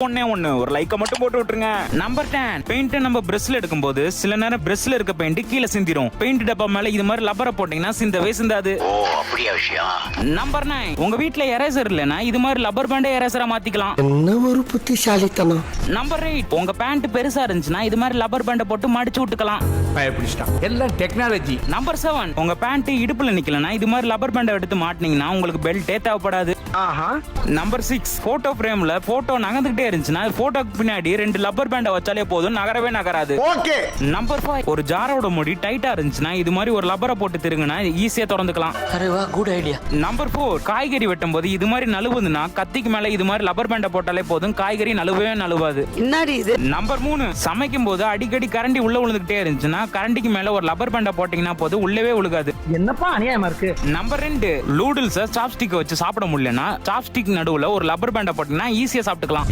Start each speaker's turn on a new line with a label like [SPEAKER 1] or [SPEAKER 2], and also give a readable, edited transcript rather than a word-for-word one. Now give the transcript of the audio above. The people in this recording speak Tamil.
[SPEAKER 1] ஒண்ணு ஒரு லைக்க மட்டும் போட்டு விட்டுருங்க. நம்பர் 10, பெயிண்ட் நம்ம பிரஷ்ல எடுக்கும்போது சில நேரம் பிரஷ்ல இருக்க பெயிண்ட் கீழே சிந்திரும். பெயிண்ட் டப்பா மேல இது மாதிரி லப்பரை போட்டீங்கன்னா சிந்தவே சிந்தாது.
[SPEAKER 2] ஓ அப்படியா விஷயம்.
[SPEAKER 1] நம்பர் 9, உங்க வீட்ல எரேசர் இல்லனா இது மாதிரி லப்பர் பேண்டை எரேசரா மாத்திக்கலாம்.
[SPEAKER 3] என்ன ஒரு புத்திசாலித்தனம்.
[SPEAKER 1] நம்பர் 8, உங்க பேண்ட் பெருசா இருந்துச்சுன்னா இது மாதிரி லப்பர் பேண்டை போட்டு மடிச்சு விட்டுக்கலாம்.
[SPEAKER 4] பயப்பிடிச்சிட்டான். எல்லாம் டெக்னாலஜி.
[SPEAKER 1] நம்பர் 7, உங்க பேண்ட் இடுப்புல நிக்கலனா இது மாதிரி லப்பர் பேண்டை எடுத்து மாட்டினீங்கன்னா உங்களுக்கு பெல்ட்டே தேவைப்படாது. நம்பர் 6, போட்டோ பிரேம்ல போட்டோ நகர்ந்துகிட்டே இருந்துச்சுன்னா போட்டோக்கு பின்னாடி 2 லப்பர் பேண்டை வச்சாலே போதும், நகரவே நகராது. நம்பர் 5, ஒரு ஜாரோட முடி டைட்டா இருந்துச்சுன்னா இது மாதிரி ஒரு லப்பரை போட்டு திருகுனா ஈஸியா திறந்துக்கலாம்.
[SPEAKER 3] அரேவா குட் ஐடியா.
[SPEAKER 1] நம்பர் 4, காய்கறி வெட்டும் போது இது மாதிரி நழுவுதுன்னா கத்திக்கு மேல இது மாதிரி லப்பர் பேண்டை போட்டாலே போதும், காய்கறி நழுவவே நழுவாது.
[SPEAKER 3] என்னடி இது?
[SPEAKER 1] நம்பர் 3, சமைக்கும் போது அடிக்கடி கரண்டி உள்ள விழுந்துகிட்டே இருந்துச்சுன்னா கரண்டிக்கு மேல ஒரு லப்பர் பேண்டை போட்டீங்கன்னா போதும், உள்ளவே விழுகாது.
[SPEAKER 5] என்னப்பா அநியாயமா இருக்கு.
[SPEAKER 1] நம்பர் 2, நூடுல்ஸை சாப்ஸ்டிக் வச்சு சாப்பிட முடியலன்னா சாப்ஸ்டிக் நடுவுல ஒரு லப்பர் பேண்டை போட்டீங்கன்னா ஈஸியா சாப்பிட்டுக்கலாம்.